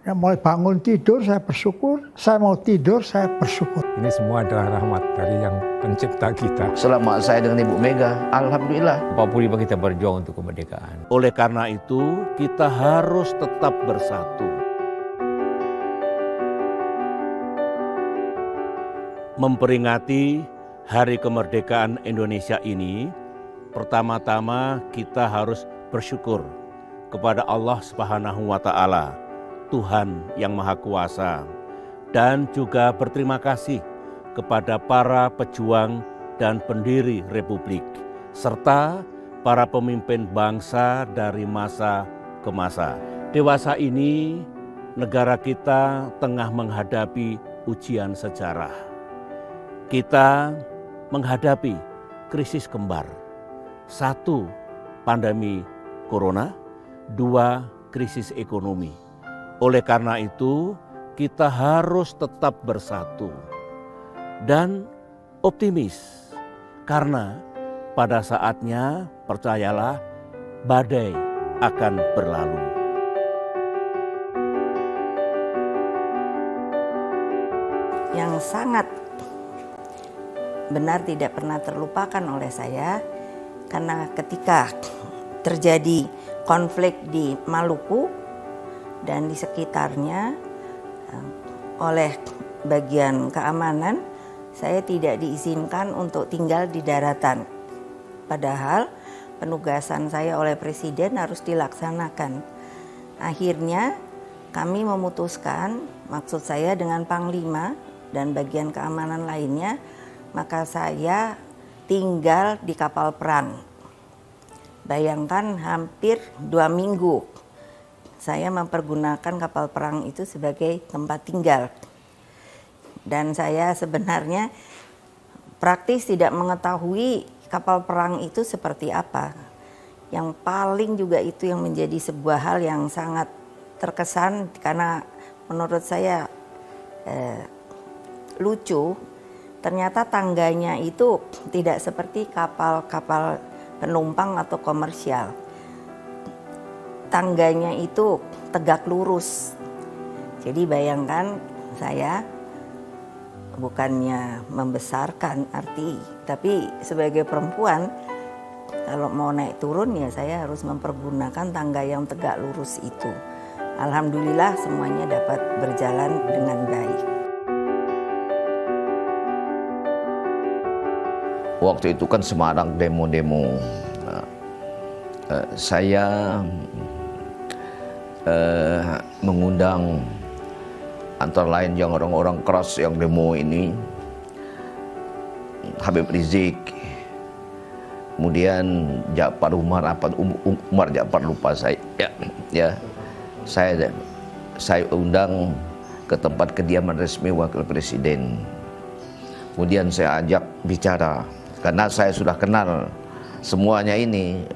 Ya, mulai bangun tidur saya bersyukur, saya mau tidur saya bersyukur. Ini semua adalah rahmat dari Yang Pencipta kita. Selama saya dengan Ibu Mega, alhamdulillah. 45 kita berjuang untuk kemerdekaan. Oleh karena itu, kita harus tetap bersatu. Memperingati Hari Kemerdekaan Indonesia ini, pertama-tama kita harus bersyukur kepada Allah Subhanahu wa Ta'ala, Tuhan yang Maha Kuasa, dan juga berterima kasih kepada para pejuang dan pendiri Republik, serta para pemimpin bangsa dari masa ke masa. Dewasa ini, negara kita tengah menghadapi ujian sejarah. Kita menghadapi krisis kembar. 1, pandemi corona. 2, krisis ekonomi. Oleh karena itu, kita harus tetap bersatu dan optimis. Karena pada saatnya, percayalah, badai akan berlalu. Yang sangat benar tidak pernah terlupakan oleh saya, karena ketika terjadi konflik di Maluku dan di sekitarnya, oleh bagian keamanan saya tidak diizinkan untuk tinggal di daratan. Padahal penugasan saya oleh Presiden harus dilaksanakan. Akhirnya kami memutuskan, maksud saya dengan Panglima dan bagian keamanan lainnya, maka saya tinggal di kapal perang. Bayangkan hampir 2 minggu saya mempergunakan kapal perang itu sebagai tempat tinggal. Dan saya sebenarnya praktis tidak mengetahui kapal perang itu seperti apa. Yang paling juga itu yang menjadi sebuah hal yang sangat terkesan, karena menurut saya lucu. Ternyata tangganya itu tidak seperti kapal-kapal penumpang atau komersial. Tangganya itu tegak lurus. Jadi bayangkan, saya bukannya membesarkan arti, tapi sebagai perempuan kalau mau naik turun ya saya harus mempergunakan tangga yang tegak lurus itu. Alhamdulillah semuanya dapat berjalan dengan baik. Waktu itu kan Semarang demo-demo. Saya mengundang antara lain yang orang-orang keras yang demo ini, Habib Rizik, kemudian Ja'far Umar, Umar Ja'far, lupa saya, saya undang ke tempat kediaman resmi Wakil Presiden. Kemudian saya ajak bicara, karena saya sudah kenal semuanya ini.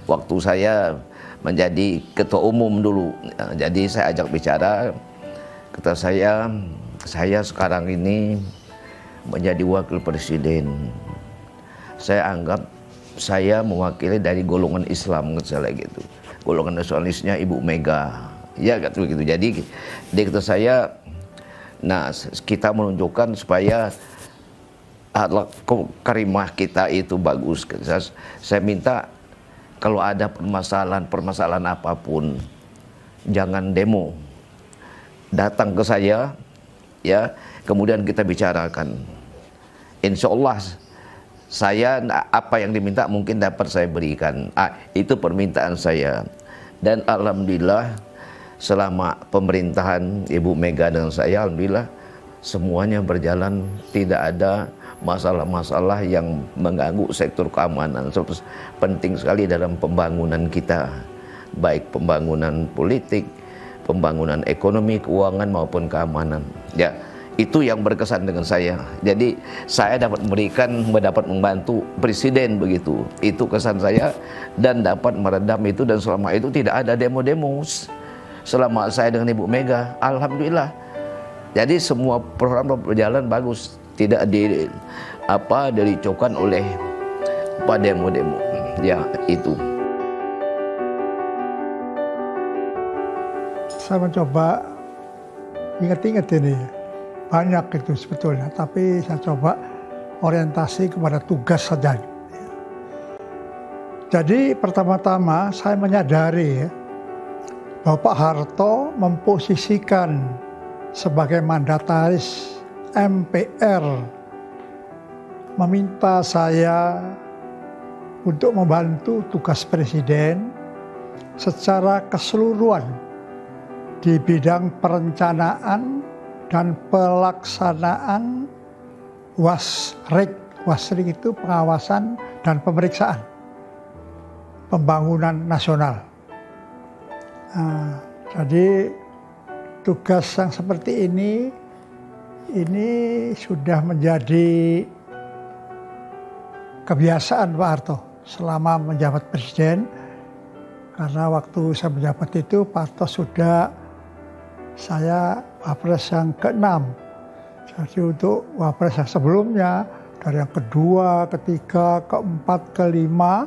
Waktu saya menjadi ketua umum dulu, jadi saya ajak bicara. Kata saya sekarang ini menjadi wakil presiden. Saya anggap saya mewakili dari golongan Islam, misalnya gitu. Golongan nasionalisnya Ibu Mega, ya gitu. Jadi dia kata saya, nah kita menunjukkan supaya akhlak karimah kita itu bagus. Saya minta kalau ada permasalahan apapun, jangan demo, datang ke saya, ya, kemudian kita bicarakan. Insya Allah saya apa yang diminta mungkin dapat saya berikan. Itu permintaan saya. Dan alhamdulillah selama pemerintahan Ibu Mega dan saya, alhamdulillah semuanya berjalan, tidak ada masalah-masalah yang mengganggu sektor keamanan. Penting sekali dalam pembangunan kita, baik pembangunan politik, pembangunan ekonomi, keuangan maupun keamanan. Ya, itu yang berkesan dengan saya. Jadi saya dapat membantu presiden begitu. Itu kesan saya, dan dapat meredam itu, dan selama itu tidak ada demo-demo. Selama saya dengan Ibu Mega, alhamdulillah. Jadi semua program berjalan bagus, tidak diricaukan oleh demo-demo. Ya, itu. saya mencoba ingat-ingat ini, banyak itu sebetulnya, tapi saya coba orientasi kepada tugas saja. Jadi pertama-tama saya menyadari ya, bahwa Pak Harto memposisikan sebagai mandataris MPR, meminta saya untuk membantu tugas Presiden secara keseluruhan di bidang perencanaan dan pelaksanaan WASRIK. WASRIK itu pengawasan dan pemeriksaan pembangunan nasional. Nah, jadi tugas yang seperti ini sudah menjadi kebiasaan Pak Harto selama menjabat presiden. Karena waktu saya menjabat itu Pak Harto sudah saya wapres yang ke-6. Jadi untuk wapres yang sebelumnya dari yang kedua, ketiga, keempat, kelima.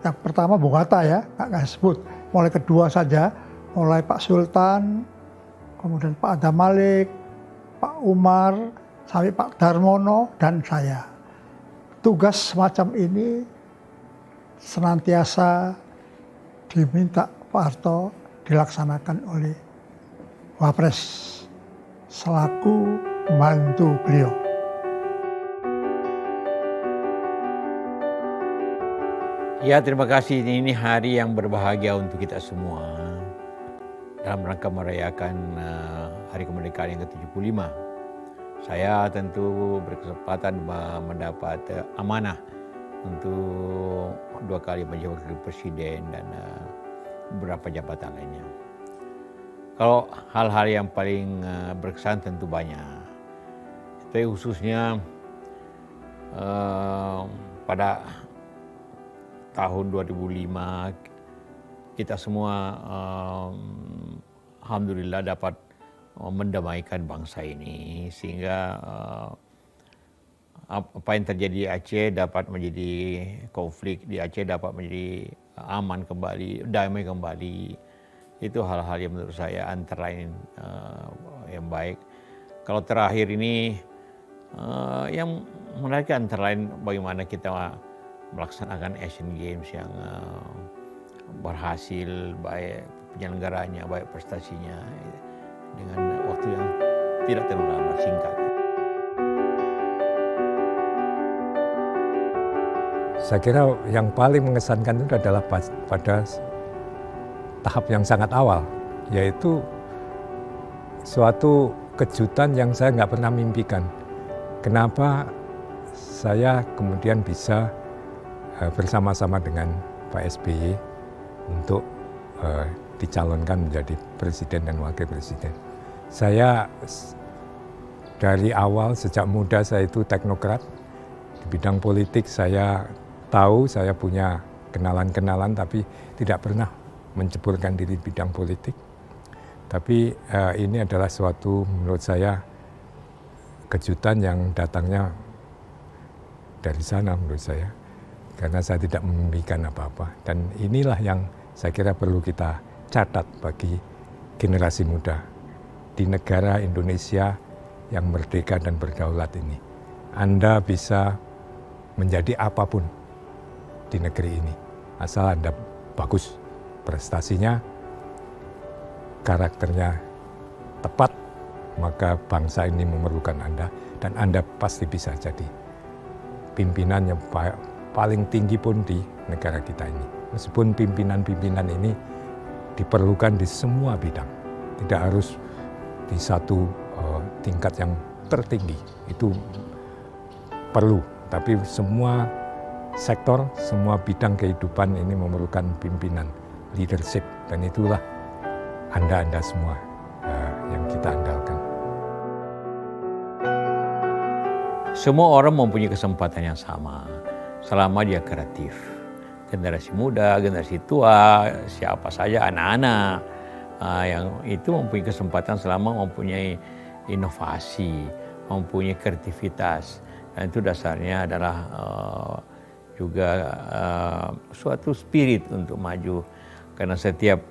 Yang pertama Bung Hatta ya, nggak sebut. Mulai kedua saja, mulai Pak Sultan, kemudian Pak Adam Malik, Pak Umar, sampai Pak Darmono, dan saya. Tugas semacam ini senantiasa diminta Pak Harto dilaksanakan oleh Wapres selaku membantu beliau. Ya, terima kasih. Ini hari yang berbahagia untuk kita semua dalam rangka merayakan Hari Kemerdekaan yang ke-75. Saya tentu berkesempatan mendapat amanah untuk 2 kali menjadi wakil presiden dan beberapa jabatan lainnya. Kalau hal-hal yang paling berkesan tentu banyak. Tapi khususnya pada tahun 2005 kita semua alhamdulillah dapat mendamaikan bangsa ini sehingga apa yang terjadi di Aceh dapat menjadi konflik di Aceh dapat menjadi aman kembali, damai kembali. Itu hal-hal yang menurut saya antara lain yang baik. Kalau terakhir ini yang menarik antara lain bagaimana kita melaksanakan Asian Games yang berhasil, baik penyelenggaranya, baik prestasinya dengan waktu yang tidak terlalu lama, singkat. Saya kira yang paling mengesankan itu adalah pada tahap yang sangat awal, yaitu suatu kejutan yang saya nggak pernah mimpikan. Kenapa saya kemudian bisa bersama-sama dengan Pak SBY untuk dicalonkan menjadi presiden dan wakil presiden. Saya dari awal, sejak muda saya itu teknokrat. Di bidang politik saya tahu, saya punya kenalan-kenalan, tapi tidak pernah menceburkan diri di bidang politik. Tapi ini adalah suatu menurut saya kejutan yang datangnya dari sana menurut saya. Karena saya tidak memimpikan apa-apa. Dan inilah yang saya kira perlu kita catat bagi generasi muda di negara Indonesia yang merdeka dan berdaulat ini. Anda bisa menjadi apapun di negeri ini, asal Anda bagus prestasinya, karakternya tepat, maka bangsa ini memerlukan Anda, dan Anda pasti bisa jadi pimpinan yang paling tinggi pun di negara kita ini. Meskipun pimpinan-pimpinan ini diperlukan di semua bidang, tidak harus di satu tingkat yang tertinggi, itu perlu. Tapi semua sektor, semua bidang kehidupan ini memerlukan pimpinan, leadership, dan itulah Anda semua yang kita andalkan. Semua orang mempunyai kesempatan yang sama selama dia kreatif. Generasi muda, generasi tua, siapa saja, anak-anak yang itu mempunyai kesempatan selama mempunyai inovasi, mempunyai kreativitas. Dan itu dasarnya adalah juga suatu spirit untuk maju. Karena setiap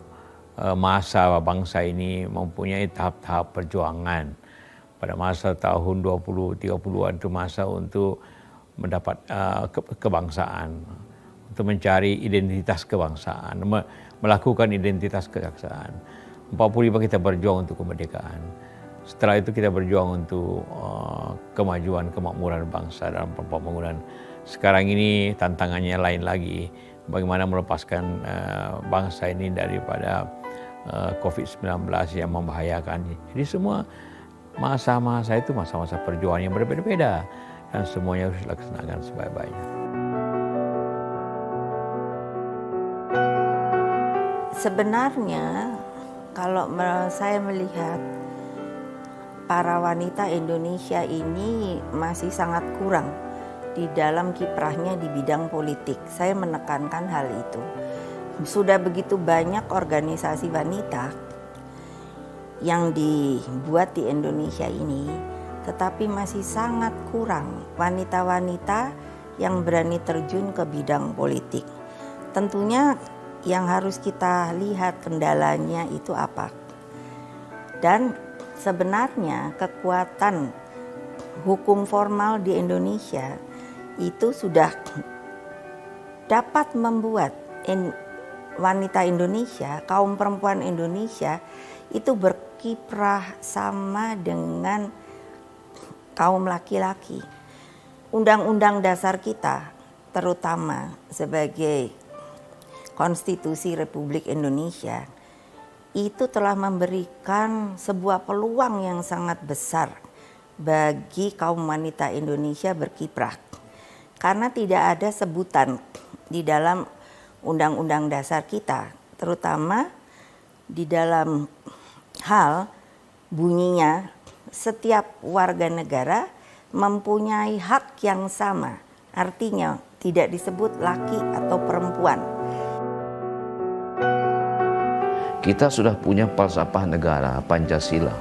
masa bangsa ini mempunyai tahap-tahap perjuangan. Pada masa tahun 20-30-an itu masa untuk mendapat kebangsaan, untuk mencari identitas kebangsaan, melakukan identitas kebangsaan. 45 kita berjuang untuk kemerdekaan. Setelah itu kita berjuang untuk kemajuan, kemakmuran bangsa dalam pembangunan. Sekarang ini tantangannya lain lagi, bagaimana melepaskan bangsa ini daripada COVID-19 yang membahayakan. Jadi semua masa-masa itu masa-masa perjuangan yang berbeda-beda dan semuanya harus dilaksanakan sebaik-baiknya. Sebenarnya kalau saya melihat para wanita Indonesia ini masih sangat kurang di dalam kiprahnya di bidang politik. Saya menekankan hal itu. Sudah begitu banyak organisasi wanita yang dibuat di Indonesia ini, tetapi masih sangat kurang wanita-wanita yang berani terjun ke bidang politik. Tentunya yang harus kita lihat kendalanya itu apa. Dan sebenarnya kekuatan hukum formal di Indonesia itu sudah dapat membuat wanita Indonesia, kaum perempuan Indonesia itu berkiprah sama dengan kaum laki-laki. Undang-undang dasar kita, terutama sebagai Konstitusi Republik Indonesia, itu telah memberikan sebuah peluang yang sangat besar bagi kaum wanita Indonesia berkiprah. Karena tidak ada sebutan di dalam undang-undang dasar kita, terutama di dalam hal bunyinya setiap warga negara mempunyai hak yang sama. Artinya tidak disebut laki atau perempuan. Kita sudah punya falsafah negara, Pancasila.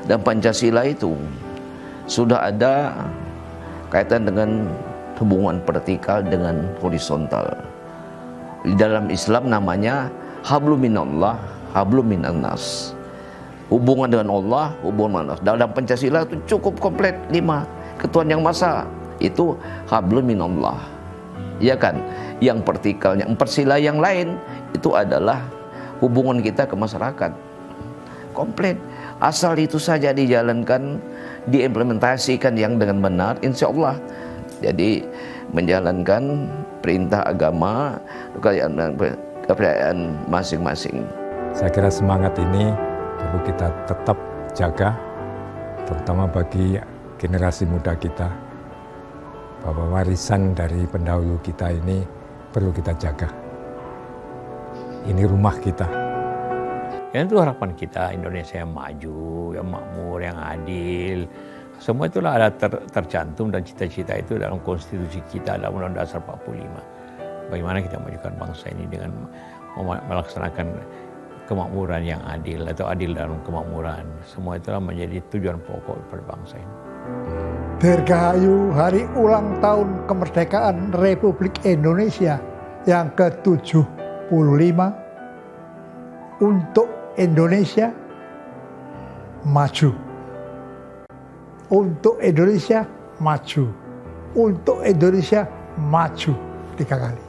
Dan Pancasila itu sudah ada kaitan dengan hubungan vertikal dengan horizontal. Di dalam Islam namanya hablum minallah, hablum minannas. Hubungan dengan Allah, hubungan dengan Allah. Dalam Pancasila itu cukup komplit 5. Ketuhanan yang Maha itu hablum minallah. Ya kan? Yang vertikalnya 4 sila yang lain itu adalah hubungan kita ke masyarakat. Komplit. Asal itu saja dijalankan, diimplementasikan yang dengan benar, insya Allah. Jadi menjalankan perintah agama, kepercayaan masing-masing. Saya kira semangat ini perlu kita tetap jaga, terutama bagi generasi muda kita, bahwa warisan dari pendahulu kita ini perlu kita jaga. Ini rumah kita. Dan itu harapan kita, Indonesia yang maju, yang makmur, yang adil. Semua itulah ada tercantum dan cita-cita itu dalam konstitusi kita, dalam Undang-Undang Dasar 45. Bagaimana kita memajukan bangsa ini dengan melaksanakan kemakmuran yang adil atau adil dalam kemakmuran. Semua itulah menjadi tujuan pokok pada bangsa ini. Dirgahayu hari ulang tahun kemerdekaan Republik Indonesia yang ke-75 untuk Indonesia maju. Untuk Indonesia maju. Untuk Indonesia maju 3 kali.